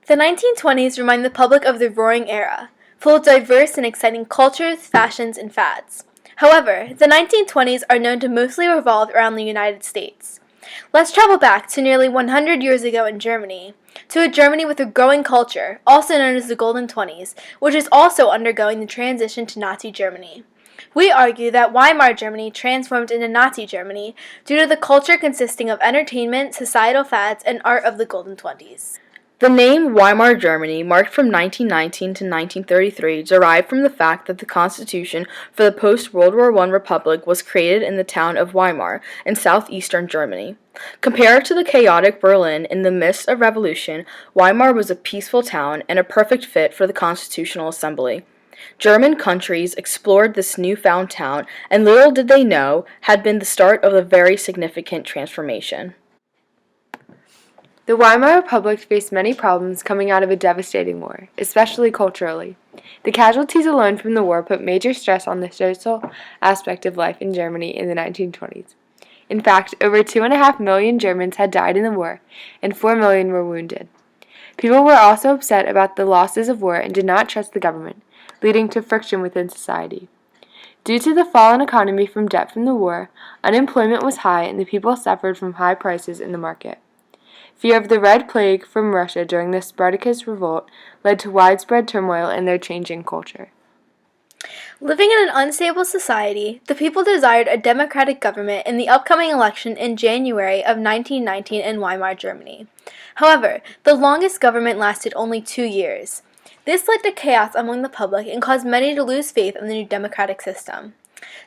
The 1920s remind the public of the Roaring Era, full of diverse and exciting cultures, fashions, and fads. However, the 1920s are known to mostly revolve around the United States. Let's travel back to nearly 100 years ago in Germany, to a Germany with a growing culture, also known as the Golden Twenties, which is also undergoing the transition to Nazi Germany. We argue that Weimar Germany transformed into Nazi Germany due to the culture consisting of entertainment, societal fads, and art of the Golden Twenties. The name Weimar Germany, marked from 1919 to 1933, derived from the fact that the constitution for the post-World War I republic was created in the town of Weimar in southeastern Germany. Compared to the chaotic Berlin in the midst of revolution, Weimar was a peaceful town and a perfect fit for the Constitutional Assembly. German countries explored this newfound town, and little did they know had been the start of a very significant transformation. The Weimar Republic faced many problems coming out of a devastating war, especially culturally. The casualties alone from the war put major stress on the social aspect of life in Germany in the 1920s. In fact, over 2.5 million Germans had died in the war, and 4 million were wounded. People were also upset about the losses of war and did not trust the government, leading to friction within society. Due to the fallen economy from debt from the war, unemployment was high and the people suffered from high prices in the market. Fear of the Red Plague from Russia during the Spartacus Revolt led to widespread turmoil in their changing culture. Living in an unstable society, the people desired a democratic government in the upcoming election in January of 1919 in Weimar Germany. However, the longest government lasted only 2 years. This led to chaos among the public and caused many to lose faith in the new democratic system.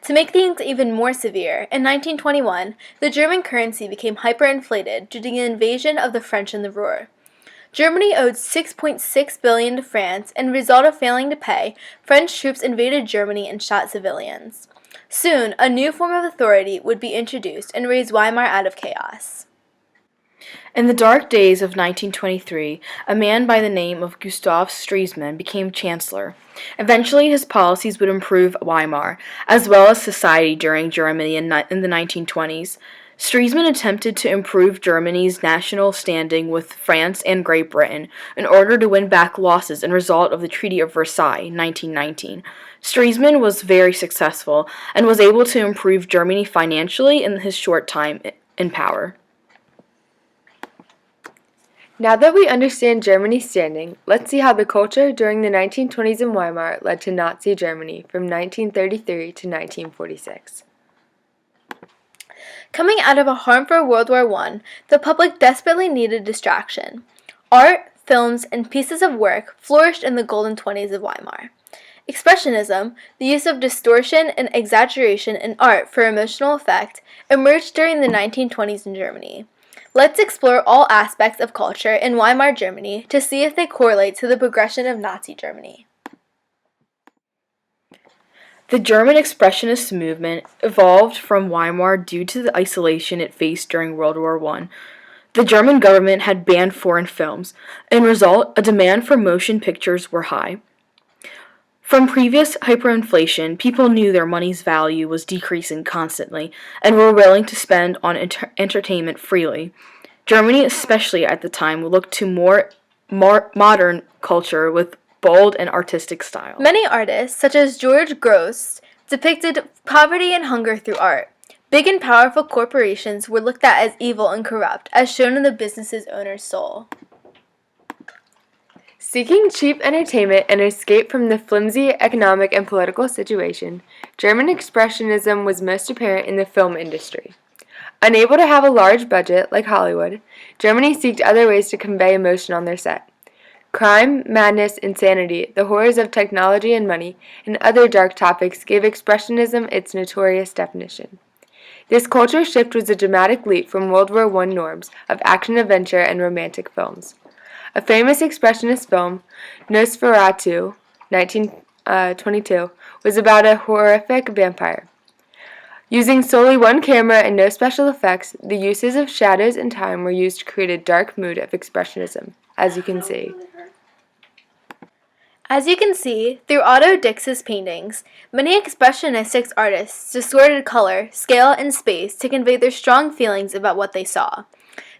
To make things even more severe, in 1921, the German currency became hyperinflated due to the invasion of the French in the Ruhr. Germany owed $6.6 billion to France, and as a result of failing to pay, French troops invaded Germany and shot civilians. Soon, a new form of authority would be introduced and raise Weimar out of chaos. In the dark days of 1923, a man by the name of Gustav Stresemann became chancellor. Eventually, his policies would improve Weimar, as well as society during Germany in the 1920s. Stresemann attempted to improve Germany's national standing with France and Great Britain in order to win back losses as a result of the Treaty of Versailles, 1919. Stresemann was very successful and was able to improve Germany financially in his short time in power. Now that we understand Germany's standing, let's see how the culture during the 1920s in Weimar led to Nazi Germany from 1933 to 1946. Coming out of a harmful World War I, the public desperately needed distraction. Art, films, and pieces of work flourished in the Golden Twenties of Weimar. Expressionism, the use of distortion and exaggeration in art for emotional effect, emerged during the 1920s in Germany. Let's explore all aspects of culture in Weimar Germany to see if they correlate to the progression of Nazi Germany. The German Expressionist movement evolved from Weimar due to the isolation it faced during World War I. The German government had banned foreign films. As a result, a demand for motion pictures were high. From previous hyperinflation, people knew their money's value was decreasing constantly and were willing to spend on entertainment freely. Germany, especially at the time, looked to more modern culture with bold and artistic style. Many artists, such as George Grosz, depicted poverty and hunger through art. Big and powerful corporations were looked at as evil and corrupt, as shown in the business's owner's soul. Seeking cheap entertainment and escape from the flimsy economic and political situation, German Expressionism was most apparent in the film industry. Unable to have a large budget, like Hollywood, Germany sought other ways to convey emotion on their set. Crime, madness, insanity, the horrors of technology and money, and other dark topics gave Expressionism its notorious definition. This culture shift was a dramatic leap from World War I norms of action-adventure and romantic films. A famous Expressionist film, Nosferatu, 1922, was about a horrific vampire. Using solely one camera and no special effects, the uses of shadows and time were used to create a dark mood of Expressionism, as you can see. As you can see, through Otto Dix's paintings, many expressionistic artists distorted color, scale, and space to convey their strong feelings about what they saw.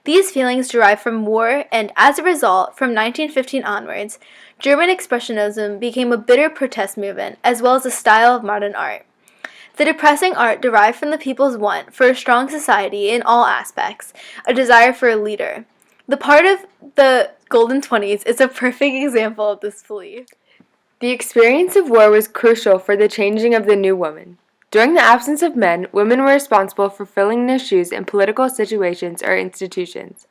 These feelings derive from war, and as a result, from 1915 onwards, German Expressionism became a bitter protest movement as well as a style of modern art. The depressing art derived from the people's want for a strong society in all aspects, a desire for a leader. The part of the Golden Twenties is a perfect example of this belief. The experience of war was crucial for the changing of the new woman. During the absence of men, women were responsible for filling their shoes in political situations or institutions.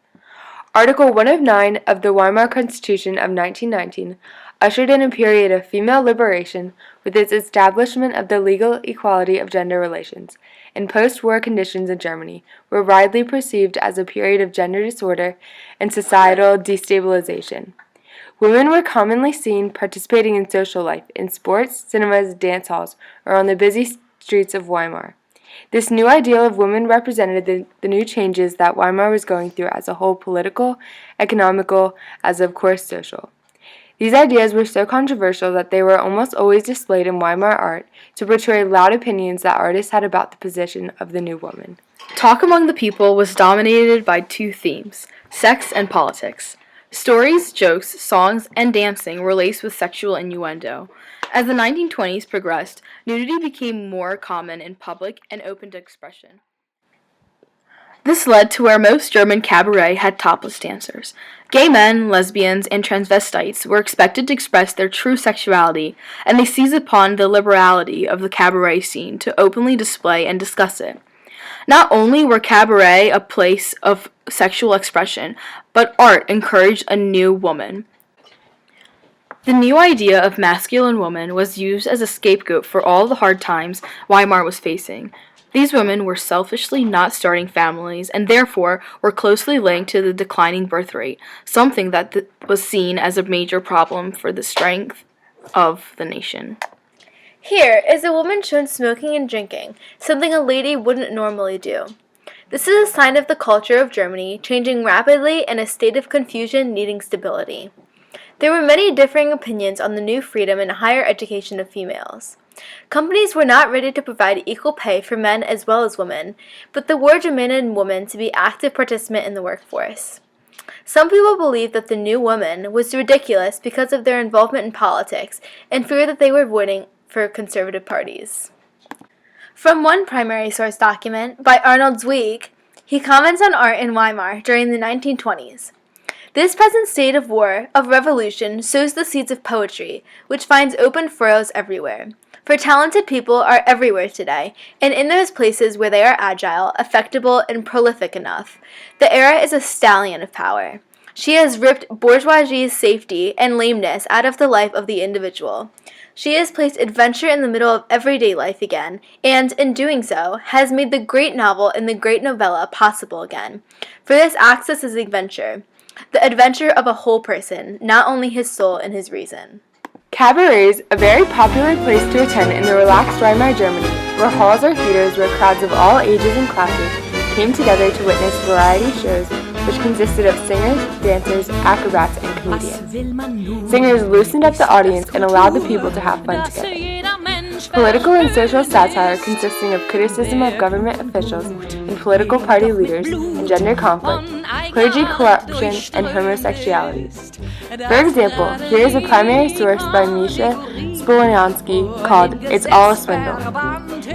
Article 1 of 9 of the Weimar Constitution of 1919 ushered in a period of female liberation with its establishment of the legal equality of gender relations, and post-war conditions in Germany were widely perceived as a period of gender disorder and societal destabilization. Women were commonly seen participating in social life, in sports, cinemas, dance halls, or on the busy streets of Weimar. This new ideal of women represented the new changes that Weimar was going through as a whole, political, economical, as of course social. These ideas were so controversial that they were almost always displayed in Weimar art to portray loud opinions that artists had about the position of the new woman. Talk among the people was dominated by two themes: sex and politics. Stories, jokes, songs, and dancing were laced with sexual innuendo. As the 1920s progressed, nudity became more common in public and open to expression. This led to where most German cabaret had topless dancers. Gay men, lesbians, and transvestites were expected to express their true sexuality, and they seized upon the liberality of the cabaret scene to openly display and discuss it. Not only were cabaret a place of sexual expression, but art encouraged a new woman. The new idea of masculine woman was used as a scapegoat for all the hard times Weimar was facing. These women were selfishly not starting families and therefore were closely linked to the declining birth rate, something that was seen as a major problem for the strength of the nation. Here is a woman shown smoking and drinking, something a lady wouldn't normally do. This is a sign of the culture of Germany changing rapidly in a state of confusion needing stability. There were many differing opinions on the new freedom and higher education of females. Companies were not ready to provide equal pay for men as well as women, but the war demanded women to be active participants in the workforce. Some people believed that the new woman was ridiculous because of their involvement in politics and feared that they were voting for conservative parties. From one primary source document by Arnold Zweig, he comments on art in Weimar during the 1920s. This present state of war, of revolution, sows the seeds of poetry, which finds open furrows everywhere. For talented people are everywhere today, and in those places where they are agile, affectable, and prolific enough. The era is a stallion of power. She has ripped bourgeoisie's safety and lameness out of the life of the individual. She has placed adventure in the middle of everyday life again, and, in doing so, has made the great novel and the great novella possible again. For this access is adventure. The adventure of a whole person, not only his soul and his reason. Cabarets, a very popular place to attend in the relaxed Weimar Germany, were halls or theaters where crowds of all ages and classes came together to witness variety shows which consisted of singers, dancers, acrobats, and comedians. Singers loosened up the audience and allowed the people to have fun together. Political and social satire consisting of criticism of government officials and political party leaders and gender conflict, clergy corruption, and homosexuality. For example, here is a primary source by Misha Spolyansky called It's All a Swindle.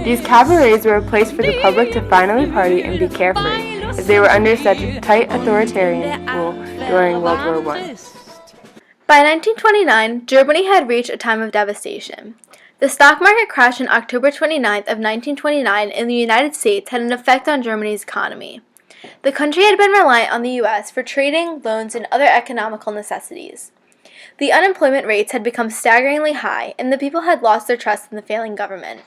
These cabarets were a place for the public to finally party and be carefree, as they were under such tight authoritarian rule during World War I. By 1929, Germany had reached a time of devastation. The stock market crash on October 29th of 1929 in the United States had an effect on Germany's economy. The country had been reliant on the U.S. for trading, loans, and other economical necessities. The unemployment rates had become staggeringly high, and the people had lost their trust in the failing government.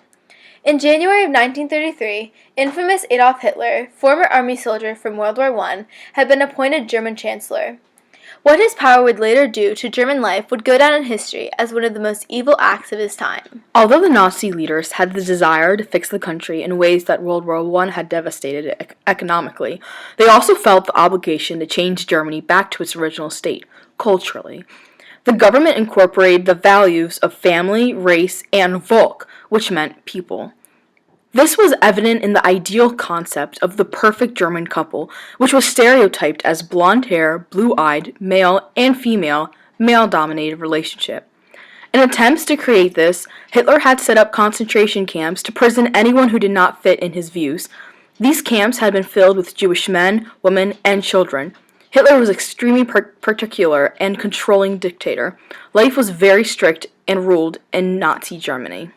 In January of 1933, infamous Adolf Hitler, former army soldier from World War I, had been appointed German Chancellor. What his power would later do to German life would go down in history as one of the most evil acts of his time. Although the Nazi leaders had the desire to fix the country in ways that World War I had devastated it economically, they also felt the obligation to change Germany back to its original state, culturally. The government incorporated the values of family, race, and Volk, which meant people. This was evident in the ideal concept of the perfect German couple, which was stereotyped as blonde hair, blue-eyed, male and female, male-dominated relationship. In attempts to create this, Hitler had set up concentration camps to prison anyone who did not fit in his views. These camps had been filled with Jewish men, women, and children. Hitler was extremely particular and controlling dictator. Life was very strict and ruled in Nazi Germany.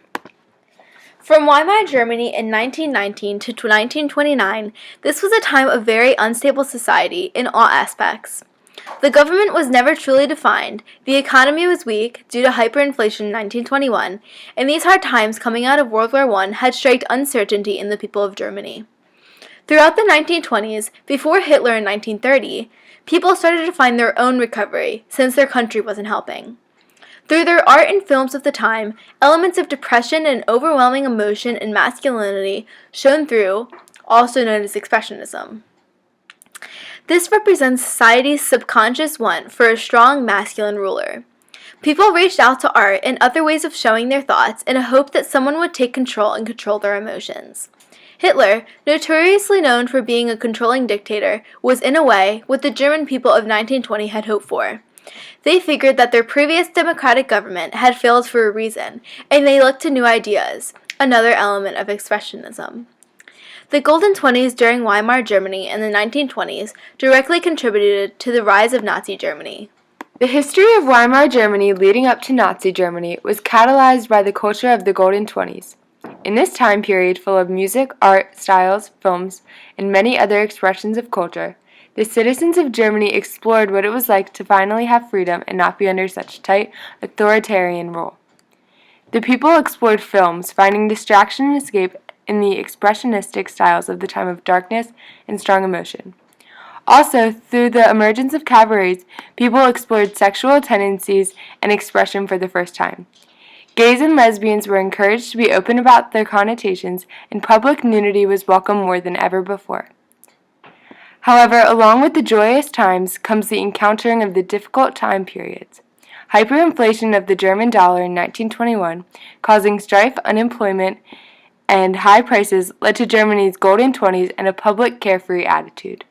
From Weimar Germany in 1919 to 1929, this was a time of very unstable society in all aspects. The government was never truly defined, the economy was weak due to hyperinflation in 1921, and these hard times coming out of World War I had struck uncertainty in the people of Germany. Throughout the 1920s, before Hitler in 1930, people started to find their own recovery since their country wasn't helping. Through their art and films of the time, elements of depression and overwhelming emotion and masculinity shone through, also known as Expressionism. This represents society's subconscious want for a strong masculine ruler. People reached out to art and other ways of showing their thoughts in a hope that someone would take control and control their emotions. Hitler, notoriously known for being a controlling dictator, was in a way what the German people of 1920 had hoped for. They figured that their previous democratic government had failed for a reason, and they looked to new ideas, another element of Expressionism. The Golden Twenties during Weimar Germany in the 1920s directly contributed to the rise of Nazi Germany. The history of Weimar Germany leading up to Nazi Germany was catalyzed by the culture of the Golden Twenties. In this time period full of music, art, styles, films, and many other expressions of culture, the citizens of Germany explored what it was like to finally have freedom and not be under such tight, authoritarian rule. The people explored films, finding distraction and escape in the expressionistic styles of the time of darkness and strong emotion. Also, through the emergence of cabarets, people explored sexual tendencies and expression for the first time. Gays and lesbians were encouraged to be open about their connotations, and public nudity was welcome more than ever before. However, along with the joyous times comes the encountering of the difficult time periods. Hyperinflation of the German dollar in 1921, causing strife, unemployment, and high prices led to Germany's Golden Twenties and a public carefree attitude.